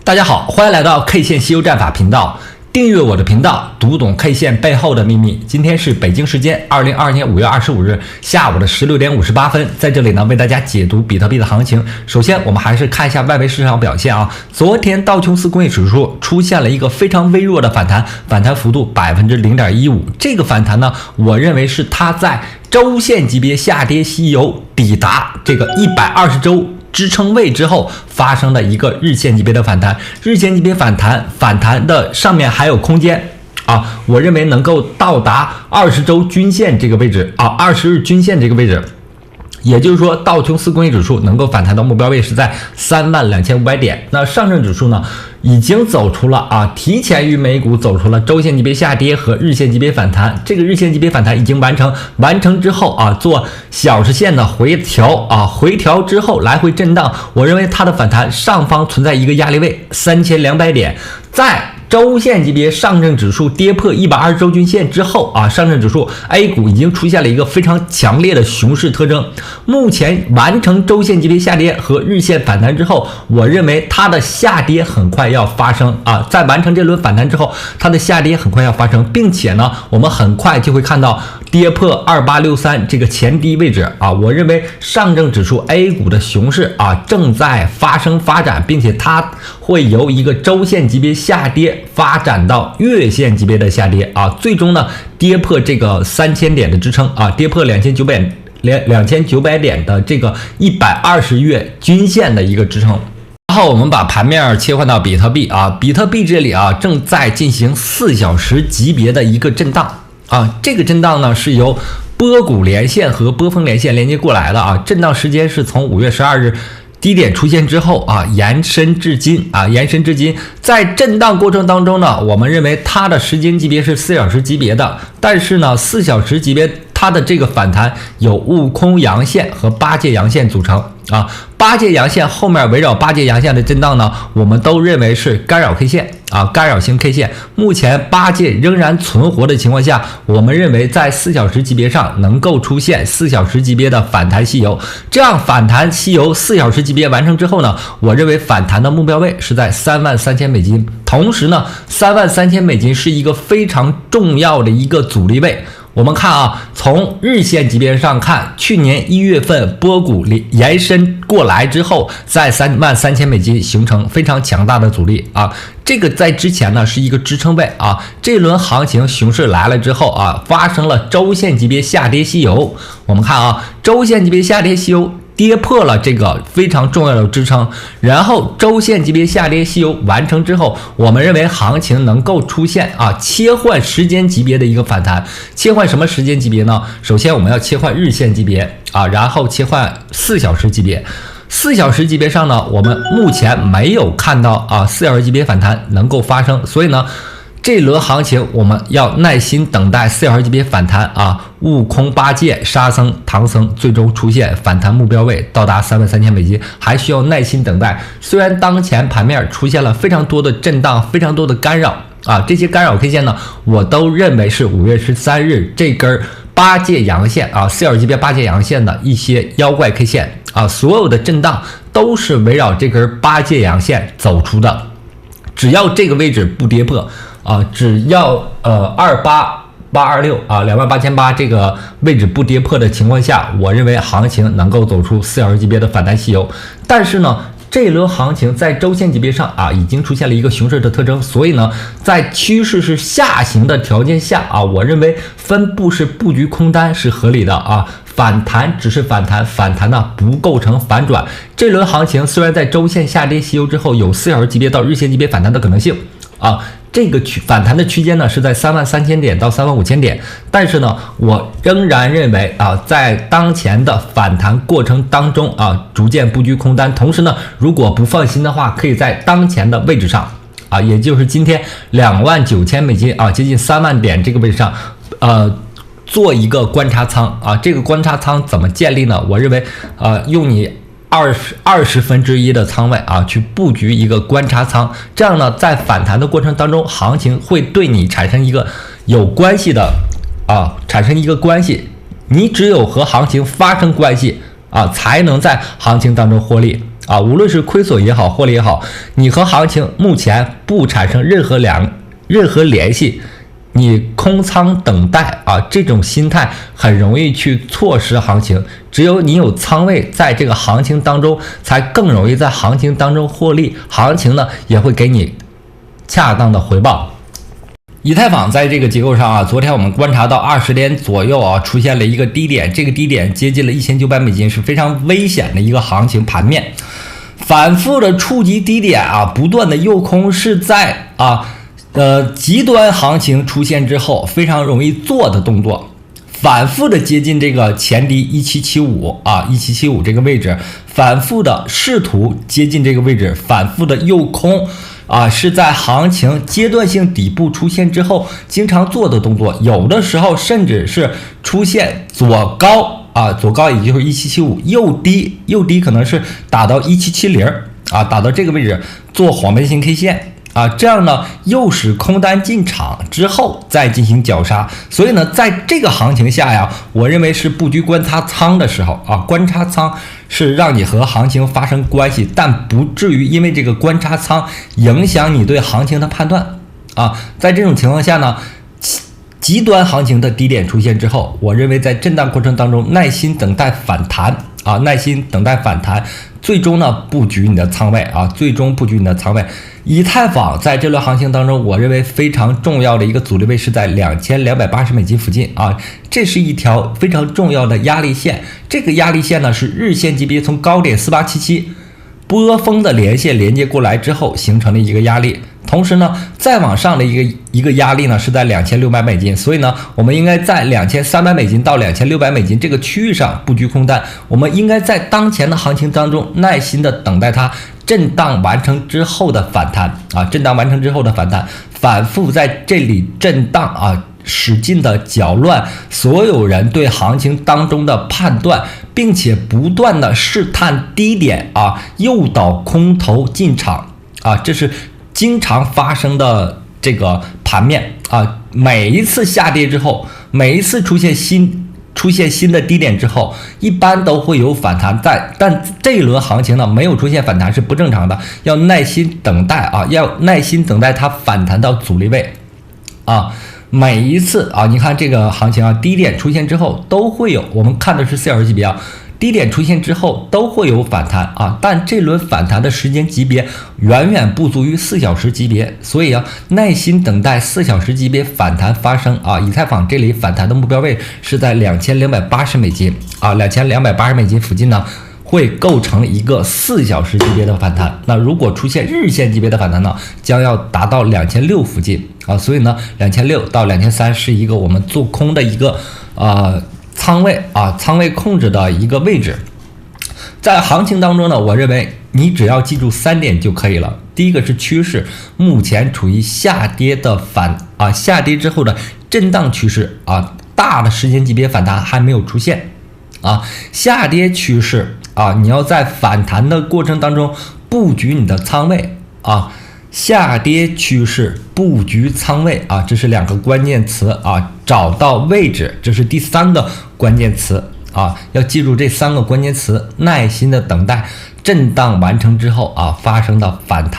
大家好，欢迎来到 K 线西游战法频道，订阅我的频道，读懂 K 线背后的秘密。今天是北京时间2022年5月25日下午的16点58分，在这里呢为大家解读比特币的行情。首先，我们还是看一下外围市场表现啊。昨天道琼斯工业指数出现了一个非常微弱的反弹，反弹幅度0.15%。这个反弹呢，我认为是它在周线级别下跌西游抵达这个120周支撑位之后发生的一个日线级别的反弹，日线级别反弹的上面还有空间啊，我认为能够到达20周均线这个位置啊，20日均线这个位置。也就是说，道琼斯工业指数能够反弹到目标位是在32500点。那上证指数呢，已经走出了提前于美股走出了周线级别下跌和日线级别反弹。这个日线级别反弹已经完成之后做小时线的回调之后来回震荡。我认为它的反弹上方存在一个压力位3200点，在周线级别上证指数跌破120周均线之后上证指数 A 股已经出现了一个非常强烈的熊市特征。目前完成周线级别下跌和日线反弹之后，我认为它的下跌很快要发生在完成这轮反弹之后，它的下跌很快要发生，并且呢，我们很快就会看到跌破2863这个前低位置我认为上证指数 A 股的熊市正在发展，并且它会由一个周线级别下跌发展到月线级别的下跌最终呢跌破这个3000点的支撑跌破2900点的这个120月均线的一个支撑。然后我们把盘面切换到比特币比特币这里正在进行4小时级别的一个震荡这个震荡呢是由波谷连线和波峰连线连接过来的震荡时间是从5月12日低点出现之后延伸至今在震荡过程当中呢，我们认为它的时间级别是4小时级别的，但是呢4小时级别它的这个反弹有悟空阳线和八戒阳线组成八戒阳线后面围绕八戒阳线的震荡呢，我们都认为是干扰 K 线干扰型 K 线。目前八戒仍然存活的情况下，我们认为在4小时级别上能够出现4小时级别的反弹西游。这样反弹西游4小时级别完成之后呢，我认为反弹的目标位是在33000美金。同时呢，33000美金是一个非常重要的一个阻力位。我们看从日线级别上看，去年1月份波谷延伸过来之后，在33000美金形成非常强大的阻力这个在之前呢是一个支撑位这轮行情熊市来了之后发生了周线级别下跌西游。我们看周线级别下跌西游跌破了这个非常重要的支撑，然后周线级别下跌西游完成之后，我们认为行情能够出现切换时间级别的一个反弹。切换什么时间级别呢？首先我们要切换日线级别然后切换4小时级别。4小时级别上呢，我们目前没有看到4小时级别反弹能够发生，所以呢这轮行情我们要耐心等待4小时级别反弹悟空八戒沙僧唐僧最终出现反弹目标位到达33000美金，还需要耐心等待。虽然当前盘面出现了非常多的震荡，非常多的干扰这些干扰 K 线呢，我都认为是5月13日这根八戒阳线4小时级别八戒阳线的一些妖怪 K 线所有的震荡都是围绕这根八戒阳线走出的。只要这个位置不跌破只要28826 28808这个位置不跌破的情况下，我认为行情能够走出4小时级别的反弹西游。但是呢，这轮行情在周线级别上已经出现了一个熊市的特征，所以呢，在趋势是下行的条件下我认为分布式布局空单是合理的反弹只是反弹呢不构成反转。这轮行情虽然在周线下跌西游之后有4小时级别到日线级别反弹的可能性这个反弹的区间呢是在33000点到35000点，但是呢，我仍然认为在当前的反弹过程当中逐渐布局空单。同时呢，如果不放心的话，可以在当前的位置上也就是今天29000美金接近3万点这个位置上做一个观察仓这个观察仓怎么建立呢？我认为用你20分之一的仓位去布局一个观察仓，这样呢，在反弹的过程当中，行情会对你产生一个有关系的产生一个关系。你只有和行情发生关系才能在行情当中获利。啊，无论是亏损也好，获利也好，你和行情目前不产生任何联系，你空仓等待啊，这种心态很容易去错失行情。只有你有仓位在这个行情当中，才更容易在行情当中获利，行情呢也会给你恰当的回报。以太坊在这个结构上啊，昨天我们观察到20点左右啊，出现了一个低点，这个低点接近了1900美金，是非常危险的一个行情盘面，反复的触及低点啊，不断的诱空是在极端行情出现之后非常容易做的动作，反复的接近这个前低1775啊，1775这个位置，反复的试图接近这个位置，反复的诱空啊，是在行情阶段性底部出现之后经常做的动作，有的时候甚至是出现左高啊，左高也就是1775，右低可能是打到1770啊，打到这个位置做黄背心 K 线啊，这样呢诱使空单进场之后再进行绞杀，所以呢在这个行情下呀，我认为是布局观察仓的时候啊，观察仓是让你和行情发生关系，但不至于因为这个观察仓影响你对行情的判断啊。在这种情况下呢，极端行情的低点出现之后，我认为在震荡过程当中耐心等待反弹啊，耐心等待反弹，最终呢布局你的仓位啊，最终布局你的仓位。以太坊在这轮行情当中，我认为非常重要的一个阻力位是在2280美金附近啊，这是一条非常重要的压力线。这个压力线呢是日线级别从高点4877波峰的连线连接过来之后形成的一个压力，同时呢再往上的一个压力呢是在2600美金，所以呢我们应该在2300美金到2600美金这个区域上布局空单，我们应该在当前的行情当中耐心的等待它震荡完成之后的反弹啊，震荡完成之后的反弹，反复在这里震荡啊，使劲的搅乱所有人对行情当中的判断，并且不断的试探低点啊，诱导空头进场啊，这是经常发生的这个盘面啊。每一次下跌之后，每一次出现新的低点之后，一般都会有反弹，但这一轮行情呢没有出现反弹是不正常的，要耐心等待啊，要耐心等待它反弹到阻力位啊。每一次啊，你看这个行情啊，低点出现之后都会有，我们看的是4小时级别啊，低点出现之后都会有反弹啊，但这轮反弹的时间级别远远不足于4小时级别，所以啊，耐心等待4小时级别反弹发生啊。以太坊这里反弹的目标位是在2280美金啊，2280美金附近呢，会构成一个4小时级别的反弹。那如果出现日线级别的反弹呢，将要达到2600附近啊，所以呢，2600到2300是一个我们做空的一个仓位控制的一个位置。在行情当中呢，我认为你只要记住3点就可以了。第一个是趋势，目前处于下跌的下跌之后的震荡趋势啊，大的时间级别反弹还没有出现啊，下跌趋势啊，你要在反弹的过程当中布局你的仓位啊。下跌趋势布局仓位啊，这是2个关键词啊，找到位置，这是第3个关键词啊，要记住这3个关键词，耐心的等待震荡完成之后啊发生的反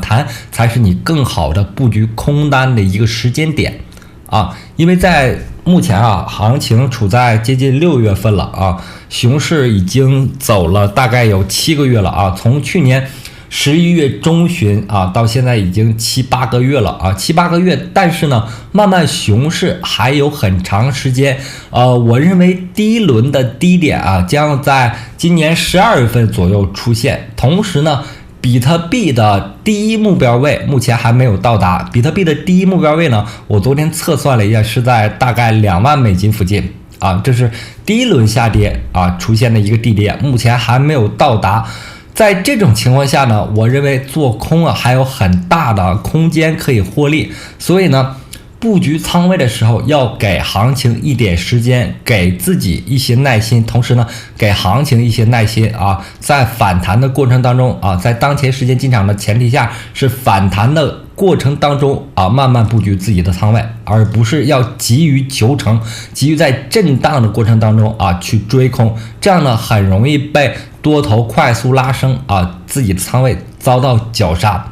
弹才是你更好的布局空单的一个时间点啊，因为在目前啊行情处在接近6月份了啊，熊市已经走了大概有7个月了啊，从去年11月中旬啊，到现在已经7、8个月了啊，7、8个月，但是呢，慢慢熊市还有很长时间。我认为第一轮的低点啊，将在今年12月份左右出现。同时呢，比特币的第一目标位目前还没有到达。比特币的第一目标位呢，我昨天测算了一下，是在大概2万美金附近啊，这是第一轮下跌啊出现的一个低点，目前还没有到达。在这种情况下呢，我认为做空啊还有很大的空间可以获利，所以呢，布局仓位的时候要给行情一点时间，给自己一些耐心，同时呢，给行情一些耐心啊，在反弹的过程当中啊，在当前时间进场的前提下，是反弹的过程当中慢慢布局自己的仓位，而不是要急于求成，急于在震荡的过程当中去追空，这样呢很容易被多头快速拉升自己的仓位遭到绞杀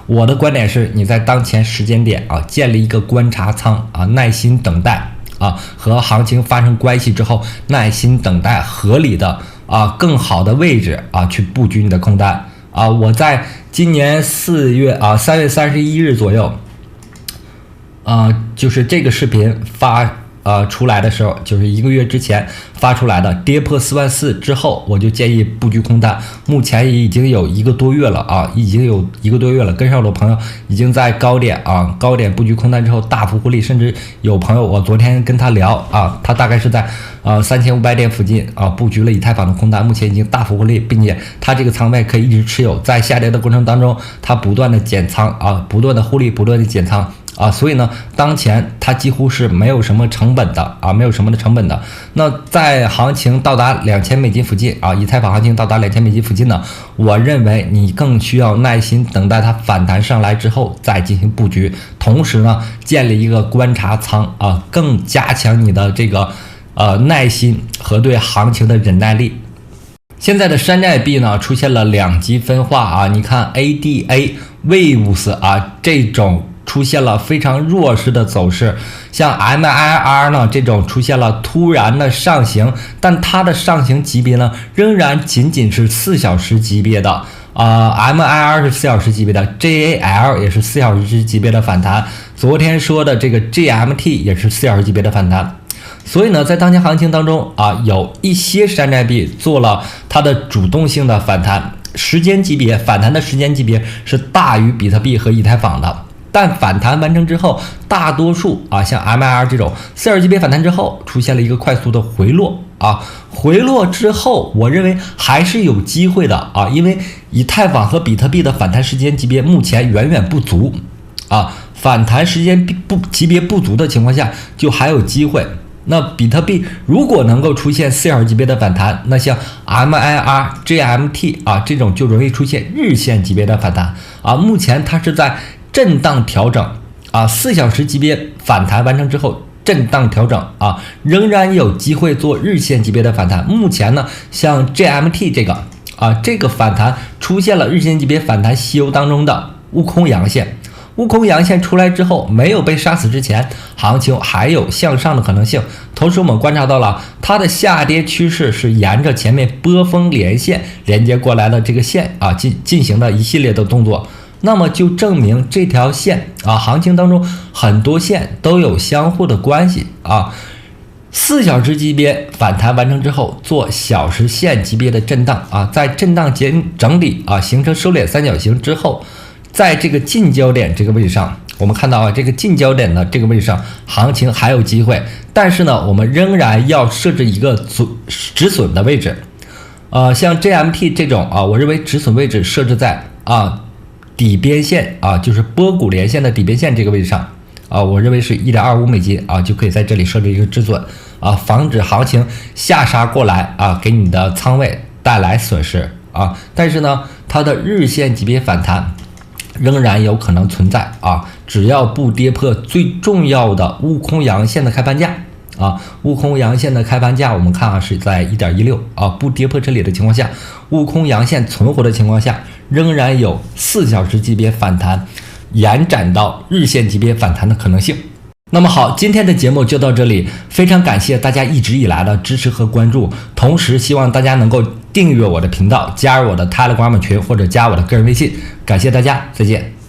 我的观点是，你在当前时间点建立一个观察仓耐心等待和行情发生关系之后，耐心等待合理的更好的位置去布局你的空单我在今年3月31日左右就是这个视频出来的时候，就是1个月之前发出来的，跌破44000之后，我就建议布局空单。目前也已经有1个多月了已经有1个多月了。跟上我的朋友已经在高点布局空单之后大幅获利，甚至有朋友我昨天跟他聊他大概是在3500点附近布局了以太坊的空单，目前已经大幅获利，并且他这个仓位可以一直持有，在下跌的过程当中，他不断的减仓不断的获利，不断的减仓。所以呢，当前它几乎是没有什么成本的没有什么的成本的。那在行情到达$2000附近以太坊行情到达$2000附近呢，我认为你更需要耐心等待它反弹上来之后再进行布局，同时呢，建立一个观察仓更加强你的这个耐心和对行情的忍耐力。现在的山寨币呢出现了2极分化你看 ADA、Waves 这种出现了非常弱势的走势，像 MIR 呢这种出现了突然的上行，但它的上行级别呢仍然仅仅是4小时级别的MIR 是4小时级别的， JAL 也是4小时级别的反弹，昨天说的这个 GMT 也是4小时级别的反弹。所以呢，在当前行情当中有一些山寨币做了它的主动性的反弹，时间级别反弹的时间级别是大于比特币和以太坊的。但反弹完成之后，大多数像 MIR 这种4小时级别反弹之后，出现了一个快速的回落回落之后，我认为还是有机会的因为以太坊和比特币的反弹时间级别目前远远不足反弹时间级别不足的情况下，就还有机会。那比特币如果能够出现4小时级别的反弹，那像 MIR、GMT 这种就容易出现日线级别的反弹目前它是在震荡调整4小时级别反弹完成之后震荡调整仍然有机会做日线级别的反弹。目前呢，像 GMT 这个反弹出现了日线级别反弹稀有当中的悟空阳线。悟空阳线出来之后，没有被杀死之前，行情还有向上的可能性。同时我们观察到了它的下跌趋势是沿着前面波峰连线连接过来的这个线进行了一系列的动作，那么就证明这条线行情当中很多线都有相互的关系4小时级别反弹完成之后，做小时线级别的震荡在震荡整理形成收敛三角形之后，在这个近焦点这个位置上，我们看到这个近焦点的这个位置上，行情还有机会，但是呢，我们仍然要设置一个止损的位置。像 GMT 这种我认为止损位置设置在底边线就是波谷连线的底边线这个位置上我认为是$1.25就可以在这里设置一个止损防止行情下杀过来给你的仓位带来损失但是呢，它的日线级别反弹仍然有可能存在只要不跌破最重要的悟空阳线的开盘价悟空阳线的开盘价我们看是在 1.16 不跌破这里的情况下，悟空阳线存活的情况下，仍然有4小时级别反弹延展到日线级别反弹的可能性。那么好，今天的节目就到这里，非常感谢大家一直以来的支持和关注，同时希望大家能够订阅我的频道，加入我的 Telegram 群或者加我的个人微信，感谢大家，再见。